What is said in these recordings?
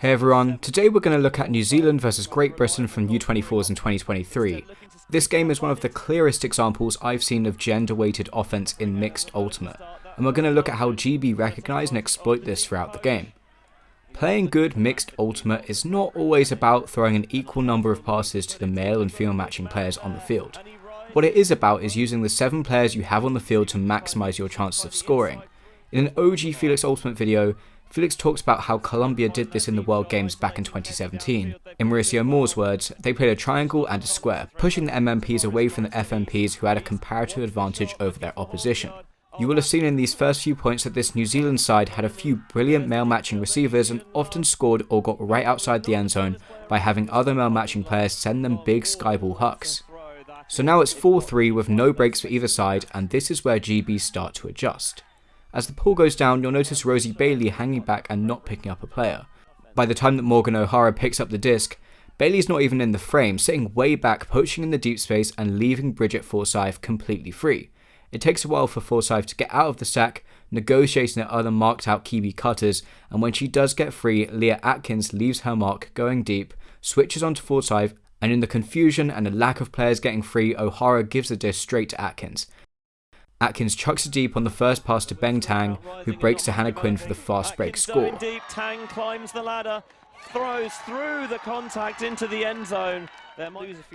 Hey everyone, today we're going to look at New Zealand versus Great Britain from U24s in 2023. This game is one of the clearest examples I've seen of gender-weighted offense in mixed ultimate, and we're going to look at how GB recognise and exploit this throughout the game. Playing good mixed ultimate is not always about throwing an equal number of passes to the male and female matching players on the field. What it is about is using the 7 players you have on the field to maximise your chances of scoring. In an OG Felix Ultimate video, Felix talks about how Colombia did this in the World Games back in 2017. In Mauricio Moore's words, they played a triangle and a square, pushing the MMPs away from the FMPs who had a comparative advantage over their opposition. You will have seen in these first few points that this New Zealand side had a few brilliant male matching receivers and often scored or got right outside the end zone by having other male matching players send them big skyball hucks. So now it's 4-3 with no breaks for either side, and this is where GB start to adjust. As the pull goes down, you'll notice Rosie Bailey hanging back and not picking up a player. By the time that Morgan O'Hara picks up the disc, Bailey's not even in the frame, sitting way back, poaching in the deep space and leaving Bridget Forsyth completely free. It takes a while for Forsyth to get out of the sack, negotiating at other marked out Kiwi cutters, and when she does get free, Leah Atkins leaves her mark, going deep, switches onto Forsyth, and in the confusion and a lack of players getting free, O'Hara gives the disc straight to Atkins. Atkins chucks it deep on the first pass to Beng Tang, who breaks to Hannah Quinn for the fast break score. Deep, Tang climbs the ladder, throws through the contact into the end zone.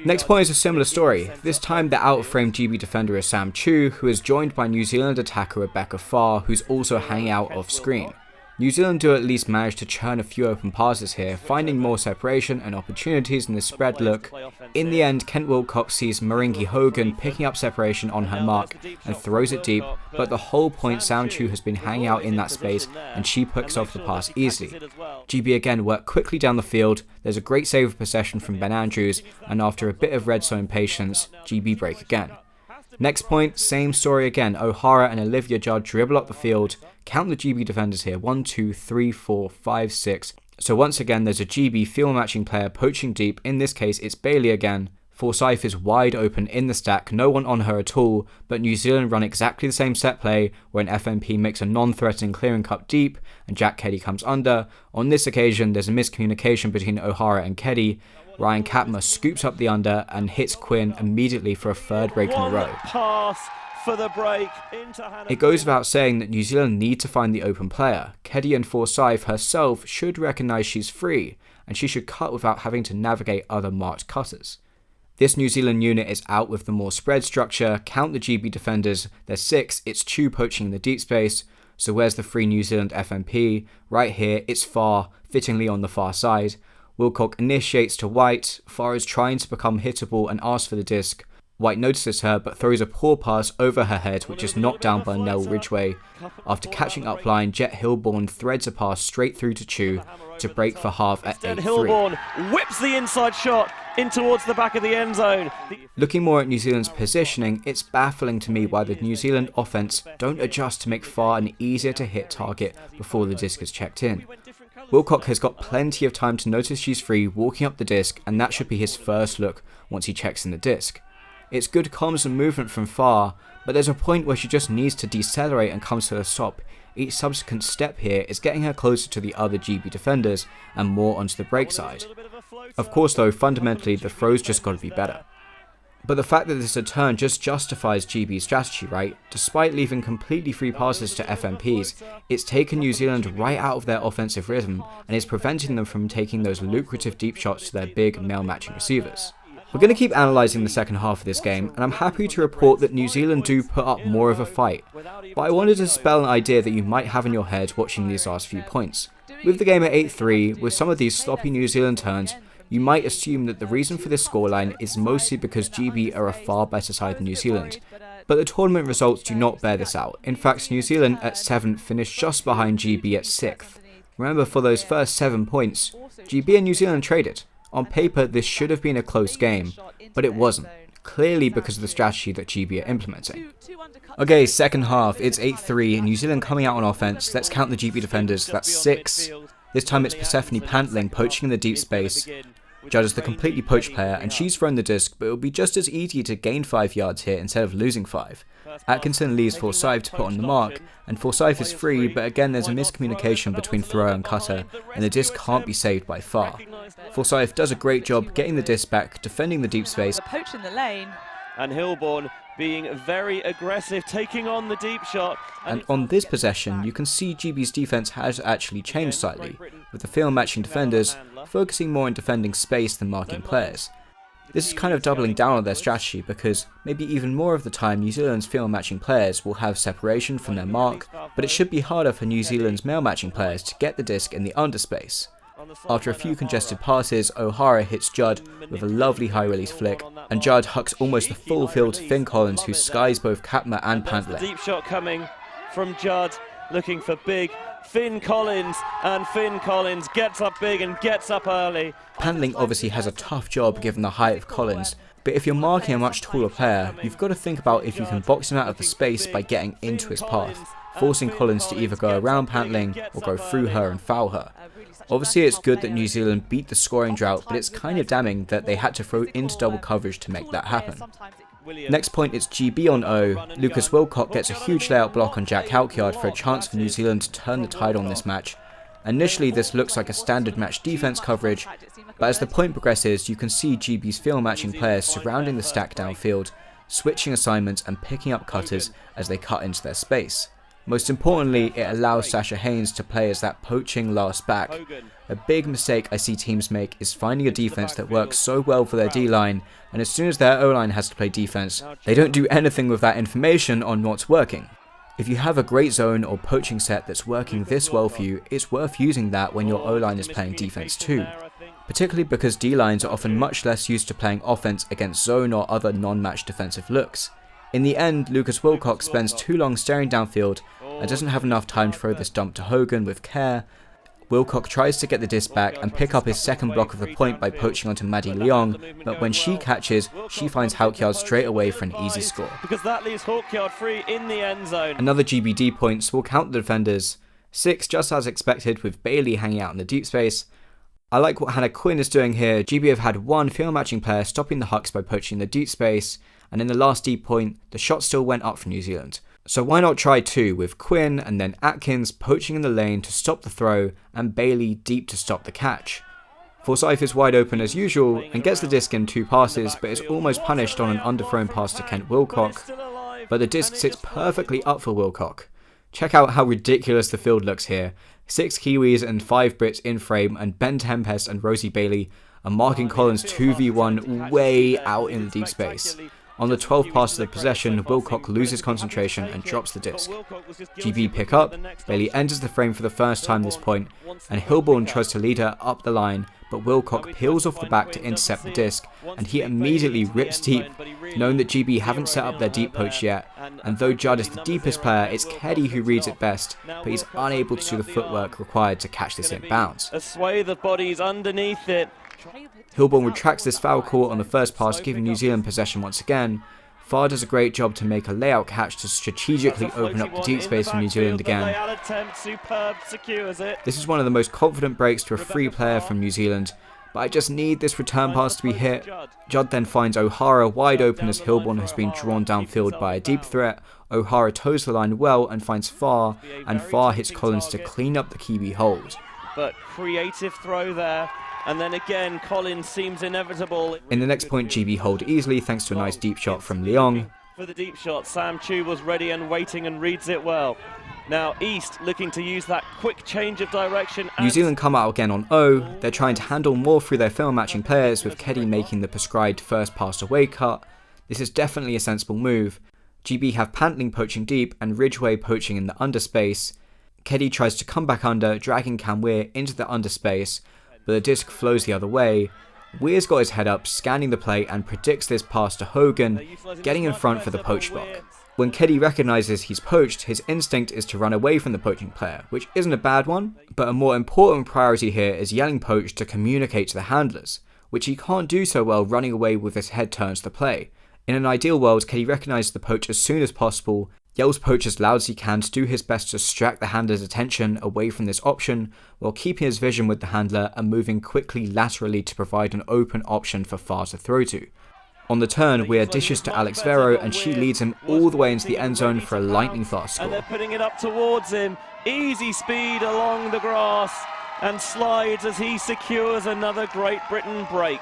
Next point is a similar story. This time the out-of-frame GB defender is Sam Chu, who is joined by New Zealand attacker Rebecca Farr, who's also hanging out off-screen. New Zealand do at least manage to churn a few open passes here, finding more separation and opportunities in the spread look. In the end, Kent Wilcox sees Maringi Hogan picking up separation on her mark and throws it deep, but the whole point Sam Chu has been hanging out in that space and she picks off the pass easily. GB again work quickly down the field, there's a great save of possession from Ben Andrews, and after a bit of red zone patience, GB break again. Next point, same story again. O'Hara and Olivia Judd dribble up the field. Count the GB defenders here, 1, 2, 3, 4, 5, 6. So once again there's a GB field matching player poaching deep. In this case it's Bailey again. Forsyth is wide open in the stack, no one on her at all, but New Zealand run exactly the same set play where an FMP makes a non-threatening clearing cut deep and Jack Keddy comes under. On this occasion there's a miscommunication between O'Hara and Keddy. Ryan Kapma scoops up the under and hits Quinn immediately for a third break in a row. Pass for the break It goes without saying that New Zealand need to find the open player. Keddy and Forsyth herself should recognise she's free, and she should cut without having to navigate other marked cutters. This New Zealand unit is out with the more spread structure. Count the GB defenders, there's 6, it's Chu poaching in the deep space. So where's the free New Zealand FMP? Right here, it's Farr, fittingly on the far side. Wilcock initiates to White. Farr is trying to become hittable and asks for the disc. White notices her but throws a poor pass over her head, which is knocked down by Nell Ridgway. After catching up line, Jet Hilborn threads a pass straight through to Chu to break for half at 8-3. Hilborn whips the inside shot in towards the back of the end zone. Looking more at New Zealand's positioning, it's baffling to me why the New Zealand offense don't adjust to make Farr an easier to hit target before the disc is checked in. Wilcock has got plenty of time to notice she's free walking up the disc, and that should be his first look once he checks in the disc. It's good comms and movement from Farr, but there's a point where she just needs to decelerate and comes to a stop. Each subsequent step here is getting her closer to the other GB defenders and more onto the break side. Of course though, fundamentally the throws just got to be better. But the fact that this is a turn just justifies GB's strategy, right? Despite leaving completely free passes to FMPs, it's taken New Zealand right out of their offensive rhythm and is preventing them from taking those lucrative deep shots to their big male matching receivers. We're going to keep analysing the second half of this game, and I'm happy to report that New Zealand do put up more of a fight, but I wanted to dispel an idea that you might have in your head watching these last few points. With the game at 8-3, with some of these sloppy New Zealand turns, you might assume that the reason for this scoreline is mostly because GB are a far better side than New Zealand. But the tournament results do not bear this out. In fact, New Zealand at 7th finished just behind GB at 6th. Remember, for those first 7 points, GB and New Zealand traded. On paper, this should have been a close game, but it wasn't. Clearly because of the strategy that GB are implementing. Okay, second half, it's 8-3, New Zealand coming out on offense. Let's count the GB defenders, that's 6. This time it's Persephone Pantling poaching in the deep space. Judd is the completely poached player, and she's thrown the disc, but it will be just as easy to gain 5 yards here instead of losing 5. Atkinson leaves Forsyth to put on the mark, and Forsyth is free, but again there's a miscommunication between thrower and cutter, and the disc can't be saved by far. Forsyth does a great job getting the disc back, defending the deep space. The poach in the lane. And Hilborn being very aggressive, taking on the deep shot. And on this possession, you can see GB's defense has actually changed slightly, with the field matching defenders focusing more on defending space than marking players. This is kind of doubling down on their strategy because maybe even more of the time New Zealand's field matching players will have separation from their mark, but it should be harder for New Zealand's male matching players to get the disc in the underspace. After a few congested passes, O'Hara hits Judd with a lovely high release flick, and Judd hucks almost the full field to Finn Collins, who skies both Katma and Pantley. Deep shot coming from Judd, looking for big Finn Collins, and Finn Collins gets up big and gets up early. Pantling obviously has a tough job given the height of Collins, but if you're marking a much taller player, you've got to think about if you can box him out of the space by getting into his path, forcing Collins to either go around Pantling or go through her and foul her. Obviously it's good that New Zealand beat the scoring drought, but it's kind of damning that they had to throw into double coverage to make that happen. Next point is GB on O. Lucas Wilcock gets a huge layout block on Jack Halkyard for a chance for New Zealand to turn the tide on this match. Initially this looks like a standard match defense coverage, but as the point progresses you can see GB's field matching players surrounding the stack downfield, switching assignments and picking up cutters as they cut into their space. Most importantly, it allows Sasha Haynes to play as that poaching last back. A big mistake I see teams make is finding a defense that works so well for their D-line, and as soon as their O-line has to play defense, they don't do anything with that information on what's working. If you have a great zone or poaching set that's working this well for you, it's worth using that when your O-line is playing defense too. Particularly because D-lines are often much less used to playing offense against zone or other non-match defensive looks. In the end, Lucas Wilcock spends too long staring downfield and doesn't have enough time to throw this dump to Hogan with care. Wilcock tries to get the disc back and pick up his second block of the point by poaching onto Maddie Leong, but when she catches, she finds Halkyard straight away for an easy score. Because that leaves Halkyard free in the end zone. Another GBD points will count the defenders. 6 just as expected with Bailey hanging out in the deep space. I like what Hannah Quinn is doing here. GB have had one field matching player stopping the hucks by poaching the deep space, and in the last deep point, the shot still went up for New Zealand. So why not try 2 with Quinn and then Atkins poaching in the lane to stop the throw and Bailey deep to stop the catch. Forsyth is wide open as usual and gets the disc in 2 passes, but is almost punished on an underthrown pass to Kent Wilcock, but the disc sits perfectly up for Wilcock. Check out how ridiculous the field looks here. 6 Kiwis and 5 Brits in frame, and Ben Tempest and Rosie Bailey are marking Collins 2v1 way out in the deep space. On the 12th pass of the possession, Wilcock loses concentration and drops the disc. GB pick up, Bailey enters the frame for the first time this point, and Hilborn tries to lead her up the line, but Wilcock peels off the back to intercept the disc, and he immediately rips deep, knowing that GB haven't set up their deep poach yet, and though Judd is the deepest player, it's Keddy who reads it best, but he's unable to do the footwork required to catch this in bounds. A swathe of bodies underneath it. Hilborn retracts this foul call on the first pass, giving New Zealand possession once again. Farr does a great job to make a layout catch to strategically open up the deep space for New Zealand again. This is one of the most confident breaks to a free player from New Zealand, but I just need this return pass to be hit. Judd then finds O'Hara wide open as Hilborn has been drawn downfield by a deep threat. O'Hara toes the line well and finds Farr, and Farr hits Collins to clean up the Kiwi hold. But creative throw there. And then again, Collins seems inevitable. In the next point, GB hold easily thanks to a nice deep shot from Leong. For the deep shot, Sam Chu was ready and waiting and reads it well. Now East looking to use that quick change of direction. New Zealand come out again on O. They're trying to handle more through their field matching players, with Keddy making the prescribed first pass away cut. This is definitely a sensible move. GB have Pantling poaching deep and Ridgway poaching in the underspace. Keddy tries to come back under, dragging Cam Weir into the underspace, but the disc flows the other way. Weir's got his head up, scanning the play, and predicts this pass to Hogan, getting in front for the poach block. When Keddy recognises he's poached, his instinct is to run away from the poaching player, which isn't a bad one, but a more important priority here is yelling poach to communicate to the handlers, which he can't do so well running away with his head turned to the play. In an ideal world, Keddy recognises the poach as soon as possible, Yells poach as loud as he can to do his best to distract the handler's attention away from this option, while keeping his vision with the handler and moving quickly laterally to provide an open option for Far to throw to. On the turn, Weir dishes to Alex Vero and she leads him all the way into the end zone for a lightning fast score. And they're putting it up towards him. Easy speed along the grass and slides as he secures another Great Britain break.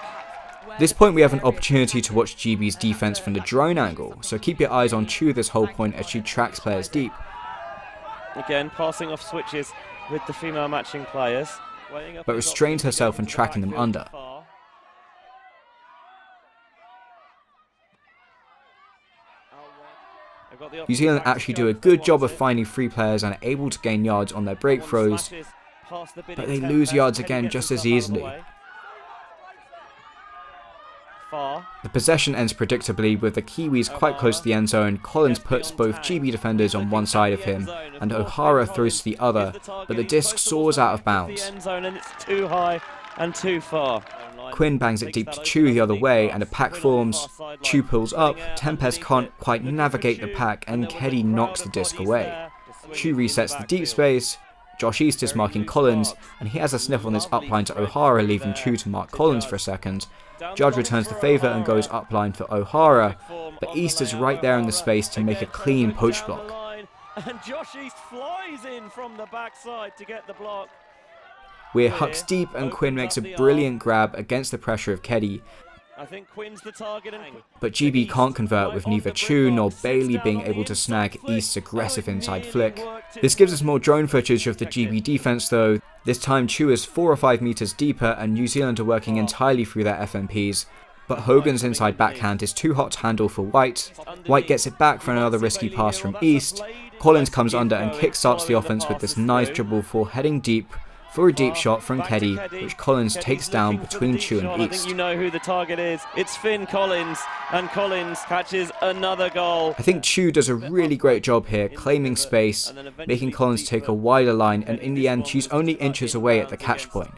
At this point we have an opportunity to watch GB's defense from the drone angle, so keep your eyes on Chu this whole point as she tracks players deep. Again, passing off switches with the female matching players. But restrains herself and tracking them under. New Zealand actually do a good job of finding free players and are able to gain yards on their break throws, but they lose yards again just as easily. The possession ends predictably with the Kiwis quite close to the end zone. Collins puts both GB defenders on one side of him and O'Hara throws to the other, but the disc soars out of bounds. It's too high and too far. Quinn bangs it deep to Chu the other way and a pack forms. Chu pulls up, Tempest can't quite navigate the pack and Keddy knocks the disc away. Chu resets the deep space. Josh East is marking Collins and he has a sniff on this upline to O'Hara, leaving Chu to mark Collins for a second. Judge returns the favour and goes upline for O'Hara, but East is right there in the space to make a clean poach block. And Josh East flies in from the backside to get the block. Weir hucks deep and Quinn makes a brilliant grab against the pressure of Keddy. I think Quinn's the target, But GB can't convert with neither Chu nor Bailey being able to snag East's aggressive inside flick. This gives us more drone footage of the GB defense though. This time Chu is 4 or 5 meters deeper and New Zealand are working entirely through their FMPs. But Hogan's inside backhand is too hot to handle for White. White gets it back for another risky pass from East. Collins comes under and kickstarts the offense with this nice dribble for heading deep for a deep shot from Keddy, which Collins takes down between Chu and East. I think you know who the target is. It's Finn Collins, and Collins catches another goal. I think Chu does a really great job here, claiming space, making Collins take a wider line, and in the end Chu's only inches away at the catch point.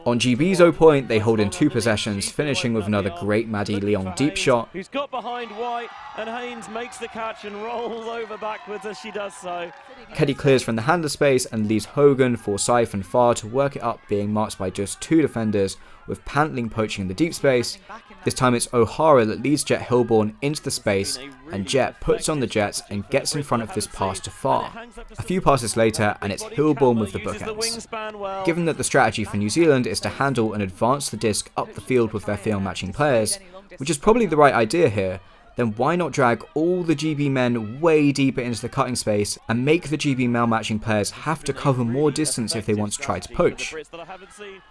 On GB's 0 point, they hold in 2 possessions, finishing with another great Maddie Leon deep shot. Who's got behind White, and Haynes makes the catch and rolls over backwards as she does so. Keddy clears from the handler space and leaves Hogan, Forsyth and Farr to work it up, being marked by just 2 defenders, with Pantling poaching in the deep space. This time it's O'Hara that leads Jet Hilborn into the space, and Jet puts on the Jets and gets in front of this pass to Farr. A few passes later and it's Hilborn with the bookends. Given that the strategy for New Zealand is to handle and advance the disc up the field with their field matching players, which is probably the right idea here, then why not drag all the GB men way deeper into the cutting space and make the GB male matching players have to cover more distance if they want to try to poach.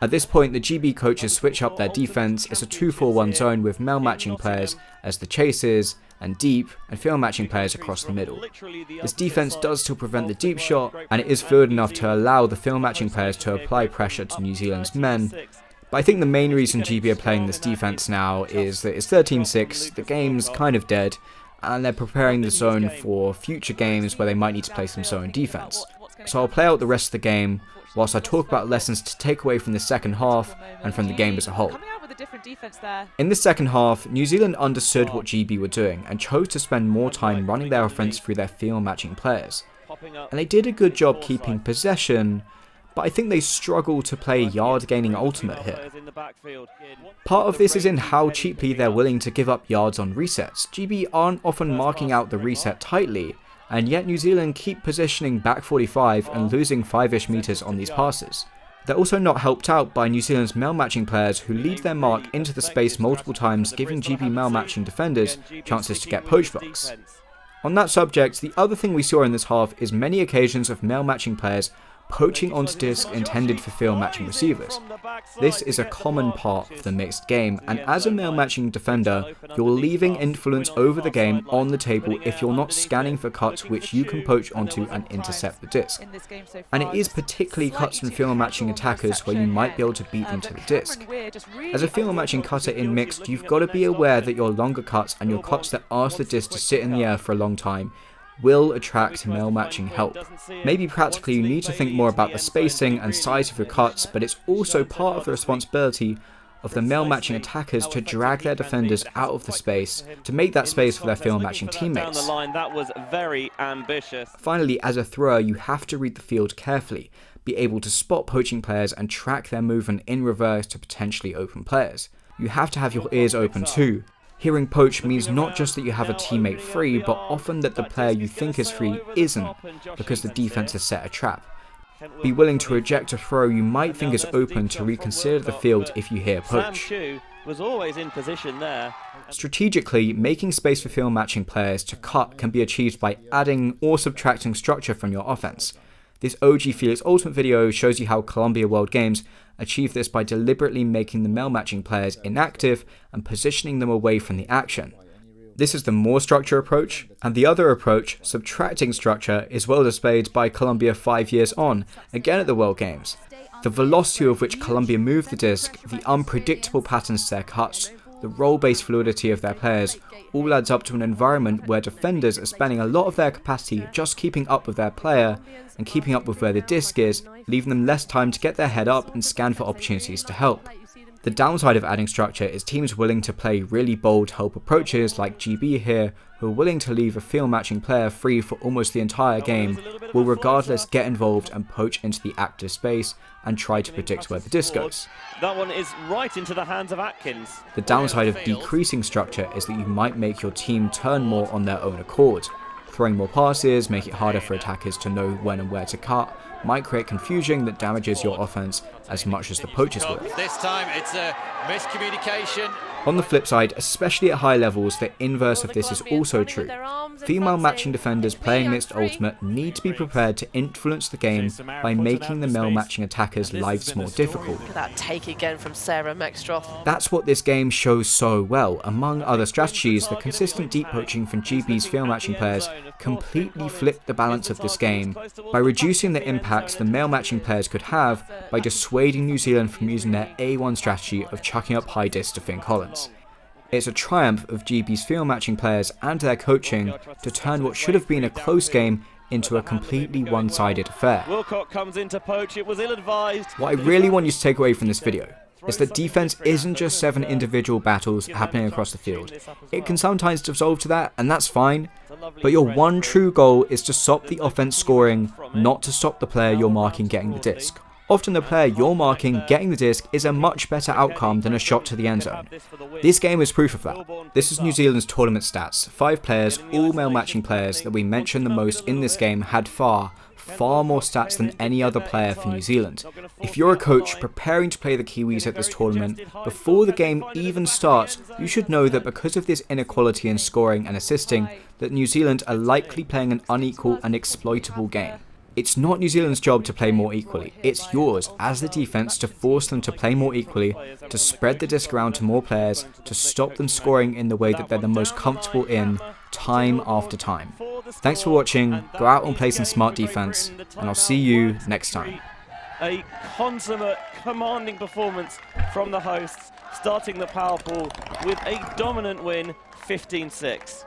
At this point the GB coaches switch up their defense. It's a 2-4-1 zone with male matching players as the chases and deep and field matching players across the middle. This defense does still prevent the deep shot and it is fluid enough to allow the field matching players to apply pressure to New Zealand's men. But I think the main reason GB are playing this defense now is that it's 13-6, the game's kind of dead, and they're preparing the zone for future games where they might need to play some zone defense. So I'll play out the rest of the game whilst I talk about lessons to take away from the second half and from the game as a whole. In the second half, New Zealand understood what GB were doing and chose to spend more time running their offense through their field matching players. And they did a good job keeping possession, but I think they struggle to play yard-gaining ultimate here. Part of this is in how cheaply they're willing to give up yards on resets. GB aren't often marking out the reset tightly, and yet New Zealand keep positioning back 45 and losing 5-ish meters on these passes. They're also not helped out by New Zealand's male matching players who lead their mark into the space multiple times, giving GB male matching defenders chances to get poach blocks. On that subject, the other thing we saw in this half is many occasions of male matching players poaching onto disc intended for field matching receivers. This is a common part of the mixed game, and as a male matching defender, you're leaving influence over the game on the table if you're not scanning for cuts which you can poach onto and intercept the disc. And it is particularly cuts from field matching attackers where you might be able to beat them to the disc. As a field matching cutter in mixed, you've got to be aware that your longer cuts and your cuts that ask the disc to sit in the air for a long time will attract male matching help. Maybe practically you need to think more about the spacing and size of your cuts, but it's also part of the responsibility of the male matching attackers to drag their defenders out of the space to make that space for their field matching teammates. That was very ambitious. Finally, as a thrower, you have to read the field carefully, be able to spot poaching players and track their movement in reverse to potentially open players. You have to have your ears open too. Hearing poach means not just that you have a teammate free, but often that the player you think is free isn't, because the defense has set a trap. Be willing to reject a throw you might think is open to reconsider the field if you hear poach. Sam Chu was always in position there. Strategically, making space for field matching players to cut can be achieved by adding or subtracting structure from your offense. This OG Felix Ultimate video shows you how Colombia World Games achieve this by deliberately making the male matching players inactive and positioning them away from the action. This is the more structure approach, and the other approach, subtracting structure, is well displayed by Colombia 5 years on, again at the World Games. The velocity with which Colombia move the disc, the unpredictable patterns to their cuts, the role-based fluidity of their players, all adds up to an environment where defenders are spending a lot of their capacity just keeping up with their player and keeping up with where the disc is, leaving them less time to get their head up and scan for opportunities to help. The downside of adding structure is teams willing to play really bold help approaches like GB here, who are willing to leave a field matching player free for almost the entire game, will regardless get involved and poach into the active space and try to predict where the disc goes. That one is right into the hands of Atkins. The downside of decreasing structure is that you might make your team turn more on their own accord. Throwing more passes, make it harder for attackers to know when and where to cut, might create confusion that damages your offense as much as the poachers will. This time it's a miscommunication. On the flip side, especially at high levels, the inverse of this is also true. Female matching defenders playing mixed ultimate need to be prepared to influence the game by making the male matching attackers' lives more difficult. Look at that take again from Sarah Mextroth. That's what this game shows so well. Among other strategies, the consistent deep poaching from GB's field matching players completely flipped the balance of this game by reducing the impacts the male matching players could have by dissuading New Zealand from using their A1 strategy of chucking up high discs to Finn Collins. It's a triumph of GB's field matching players and their coaching to turn what should have been a close game into a completely one-sided affair. Comes into poach. It was ill-advised. What I really want you to take away from this video is that defense isn't just 7 individual battles happening across the field. It can sometimes dissolve to that, and that's fine, but your one true goal is to stop the offense scoring, not to stop the player you're marking getting the disc. Often the player you're marking getting the disc is a much better outcome than a shot to the end zone. This game is proof of that. This is New Zealand's tournament stats. 5 players, all male matching players that we mentioned the most in this game, had far more stats than any other player for New Zealand. If you're a coach preparing to play the Kiwis at this tournament, before the game even starts, you should know that because of this inequality in scoring and assisting, that New Zealand are likely playing an unequal and exploitable game. It's not New Zealand's job to play more equally, it's yours as the defense to force them to play more equally, to spread the disc around to more players, to stop them scoring in the way that they're the most comfortable in, time after time. Thanks for watching, go out and play some smart defense, and I'll see you next time. A consummate, commanding performance from the hosts, starting the power ball with a dominant win, 15-6.